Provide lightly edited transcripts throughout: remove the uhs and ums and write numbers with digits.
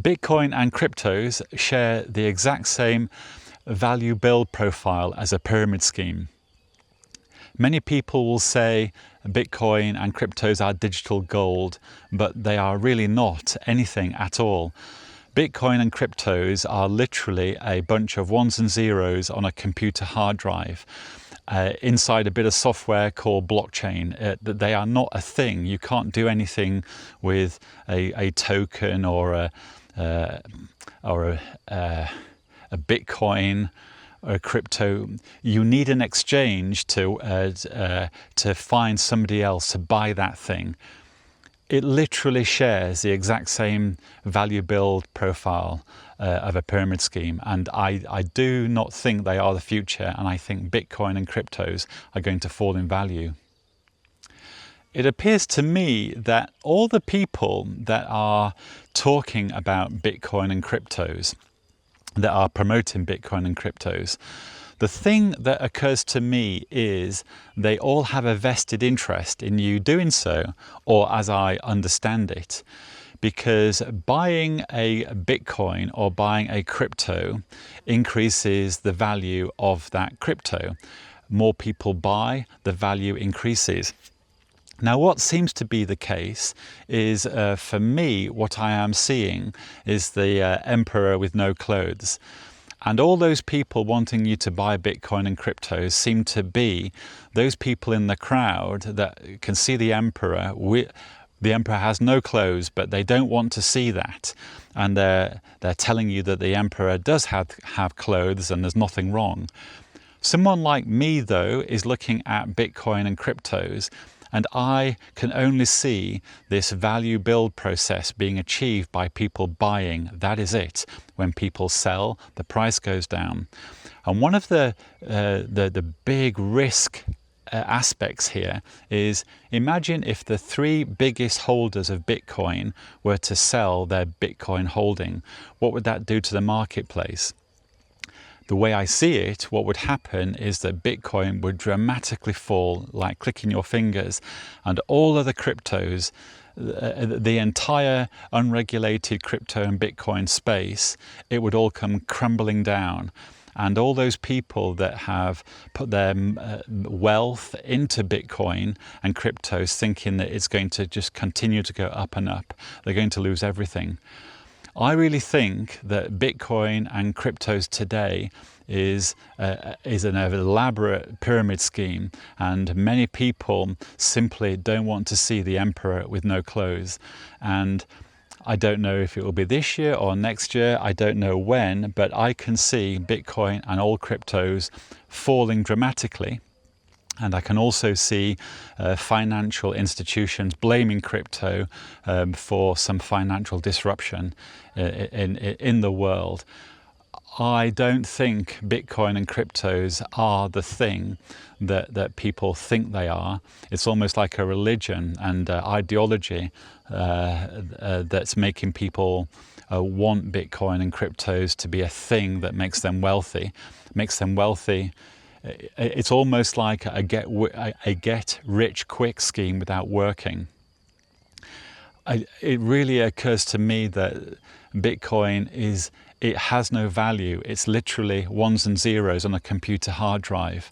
Bitcoin and cryptos share the exact same value build profile as a pyramid scheme. Many people will say Bitcoin and cryptos are digital gold, but they are really not anything at all. Bitcoin and cryptos are literally a bunch of ones and zeros on a computer hard drive inside a bit of software called blockchain. They are not a thing. You can't do anything with a token or a Bitcoin or a crypto. You need an exchange to find somebody else to buy that thing. It literally shares the exact same value build profile of a pyramid scheme, and I do not think they are the future, and I think Bitcoin and cryptos are going to fall in value. It appears to me that all the people that are talking about Bitcoin and cryptos, that are promoting Bitcoin and cryptos, the thing that occurs to me is they all have a vested interest in you doing so, or as I understand it, because buying a Bitcoin or buying a crypto increases the value of that crypto. More people buy, the value increases. Now, what seems to be the case is, for me, what I am seeing is the emperor with no clothes. And all those people wanting you to buy Bitcoin and cryptos seem to be those people in the crowd that can see the emperor. The emperor has no clothes, but they don't want to see that. And they're telling you that the emperor does have clothes and there's nothing wrong. Someone like me, though, is looking at Bitcoin and cryptos, and I can only see this value build process being achieved by people buying. That is it. When people sell, the price goes down. And one of the big risk aspects here is, imagine if the three biggest holders of Bitcoin were to sell their Bitcoin holding. What would that do to the marketplace? The way I see it, what would happen is that Bitcoin would dramatically fall, like clicking your fingers, and all of the cryptos, the entire unregulated crypto and Bitcoin space, it would all come crumbling down. And all those people that have put their wealth into Bitcoin and cryptos thinking that it's going to just continue to go up and up, they're going to lose everything. I really think that Bitcoin and cryptos today is an elaborate pyramid scheme, and many people simply don't want to see the emperor with no clothes. And I don't know if it will be this year or next year, I don't know when, but I can see Bitcoin and all cryptos falling dramatically. And I can also see financial institutions blaming crypto for some financial disruption in the world. I don't think Bitcoin and cryptos are the thing that people think they are. It's almost like a religion and ideology that's making people want Bitcoin and cryptos to be a thing that makes them wealthy. It's almost like a get rich quick scheme without working. It really occurs to me that Bitcoin it has no value. It's literally ones and zeros on a computer hard drive,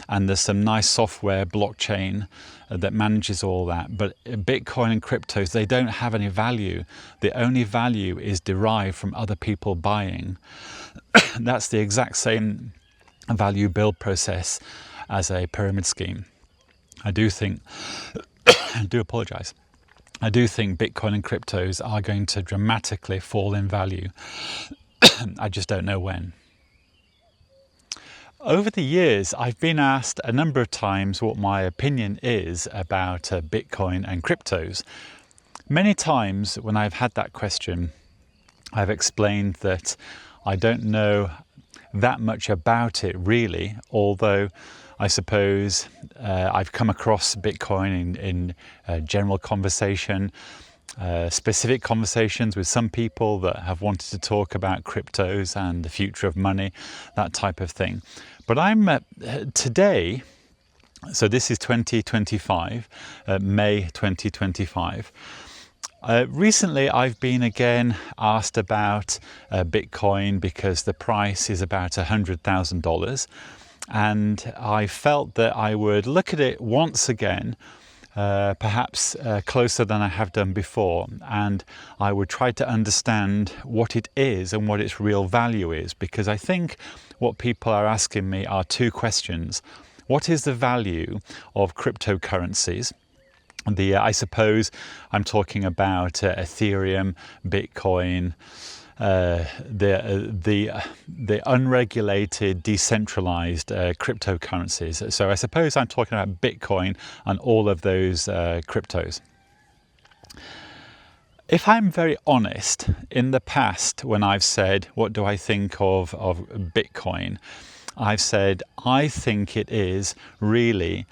and there's some nice software, blockchain, that manages all that. But Bitcoin and cryptos, they don't have any value. The only value is derived from other people buying. That's the exact same value build process as a pyramid scheme. I do think I do apologize. I do think Bitcoin and cryptos are going to dramatically fall in value. I just don't know when. Over the years, I've been asked a number of times what my opinion is about Bitcoin and cryptos. Many times when I've had that question, I've explained that I don't know that much about it really, although I suppose I've come across Bitcoin in general conversation, specific conversations with some people that have wanted to talk about cryptos and the future of money, that type of thing. But I'm today, so this is 2025, May 2025, Recently, I've been again asked about Bitcoin because the price is about $100,000, and I felt that I would look at it once again, perhaps closer than I have done before, and I would try to understand what it is and what its real value is, because I think what people are asking me are two questions. What is the value of cryptocurrencies? I suppose I'm talking about Ethereum, Bitcoin, the unregulated, decentralized cryptocurrencies. So I suppose I'm talking about Bitcoin and all of those cryptos. If I'm very honest, in the past, when I've said, what do I think of Bitcoin? I've said, I think it is really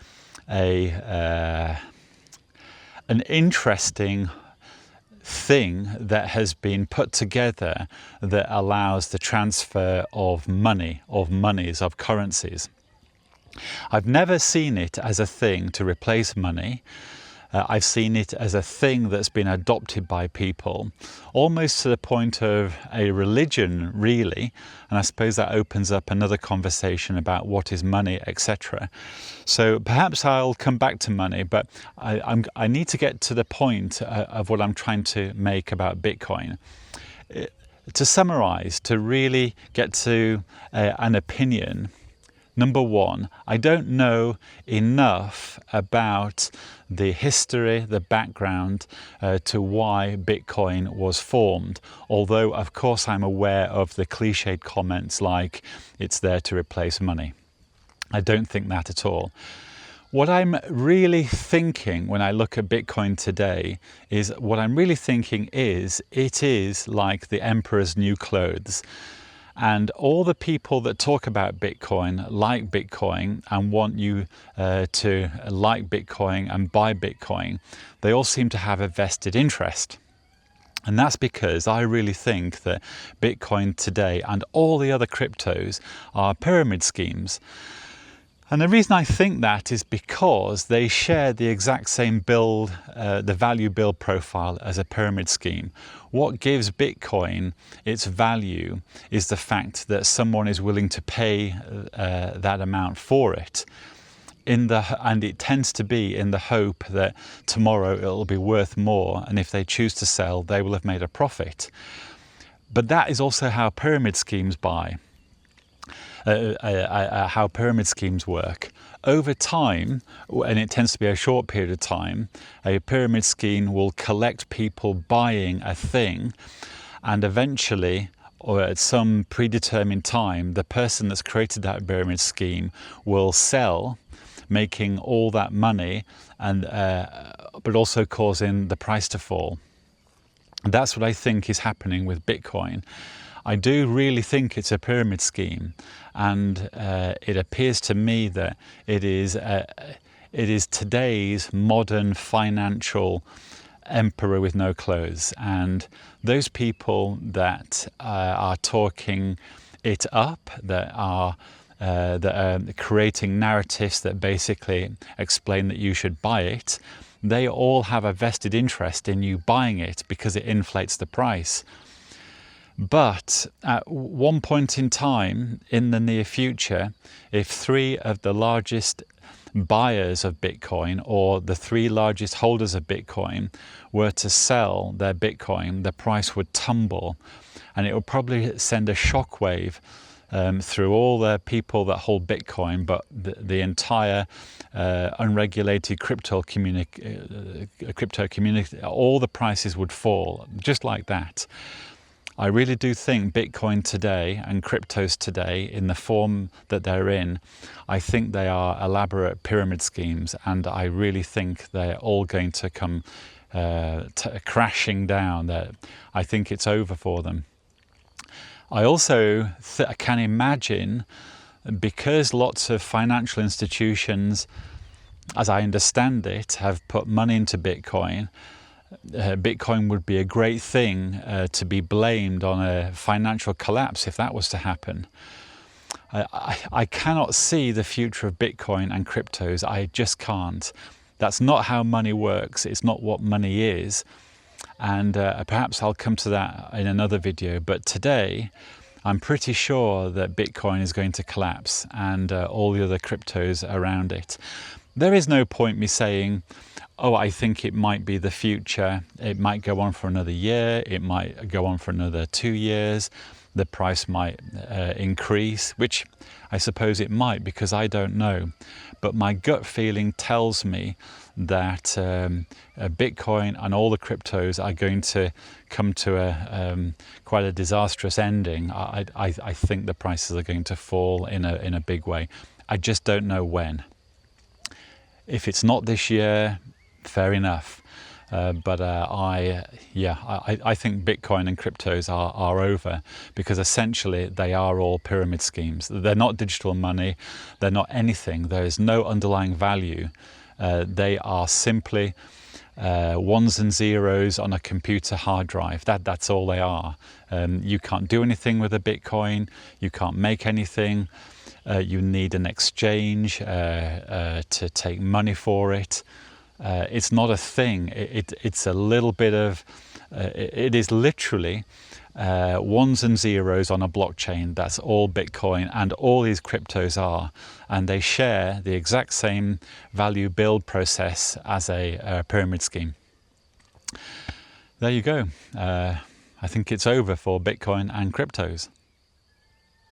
an interesting thing that has been put together that allows the transfer of monies, of currencies. I've never seen it as a thing to replace money. I've seen it as a thing that's been adopted by people, almost to the point of a religion, really. And I suppose that opens up another conversation about what is money, etc. So perhaps I'll come back to money, but I need to get to the point of what I'm trying to make about Bitcoin. To summarize, to really get to an opinion, number one, I don't know enough about the history, the background to why Bitcoin was formed. Although, of course, I'm aware of the cliched comments like it's there to replace money. I don't think that at all. What I'm really thinking when I look at Bitcoin today is it is like the emperor's new clothes. And all the people that talk about Bitcoin like Bitcoin and want you to like Bitcoin and buy Bitcoin, they all seem to have a vested interest. And that's because I really think that Bitcoin today and all the other cryptos are pyramid schemes. And the reason I think that is because they share the exact same build, the value build profile as a pyramid scheme. What gives Bitcoin its value is the fact that someone is willing to pay that amount for it. And it tends to be in the hope that tomorrow it'll be worth more, and if they choose to sell, they will have made a profit. But that is also how pyramid schemes buy. How pyramid schemes work. Over time, and it tends to be a short period of time, a pyramid scheme will collect people buying a thing, and eventually, or at some predetermined time, the person that's created that pyramid scheme will sell, making all that money, and but also causing the price to fall. That's what I think is happening with Bitcoin. I do really think it's a pyramid scheme, and it appears to me that it is today's modern financial emperor with no clothes. And those people that are talking it up, that are creating narratives that basically explain that you should buy it, they all have a vested interest in you buying it because it inflates the price. But at one point in time in the near future, if three of the largest buyers of Bitcoin or the three largest holders of Bitcoin were to sell their Bitcoin, the price would tumble, and it would probably send a shockwave through all the people that hold Bitcoin, but the entire unregulated crypto community, all the prices would fall just like that. I really do think Bitcoin today and cryptos today, in the form that they're in, I think they are elaborate pyramid schemes, and I really think they're all going to come crashing down. I think it's over for them. I also can imagine, because lots of financial institutions, as I understand it, have put money into Bitcoin, Bitcoin would be a great thing to be blamed on a financial collapse if that was to happen. I cannot see the future of Bitcoin and cryptos. I just can't. That's not how money works. It's not what money is. And perhaps I'll come to that in another video. But today, I'm pretty sure that Bitcoin is going to collapse and all the other cryptos around it. There is no point me saying, oh, I think it might be the future. It might go on for another year. It might go on for another 2 years. The price might increase, which I suppose it might, because I don't know. But my gut feeling tells me that Bitcoin and all the cryptos are going to come to quite a disastrous ending. I think the prices are going to fall in a big way. I just don't know when. If it's not this year, fair enough. But I think Bitcoin and cryptos are over, because essentially they are all pyramid schemes. They're not digital money. They're not anything. There is no underlying value. They are simply ones and zeros on a computer hard drive. That's all they are. You can't do anything with a Bitcoin. You can't make anything. You need an exchange to take money for it. It's not a thing. It's a little bit of, it is literally ones and zeros on a blockchain. That's all Bitcoin and all these cryptos are. And they share the exact same value build process as a pyramid scheme. There you go. I think it's over for Bitcoin and cryptos.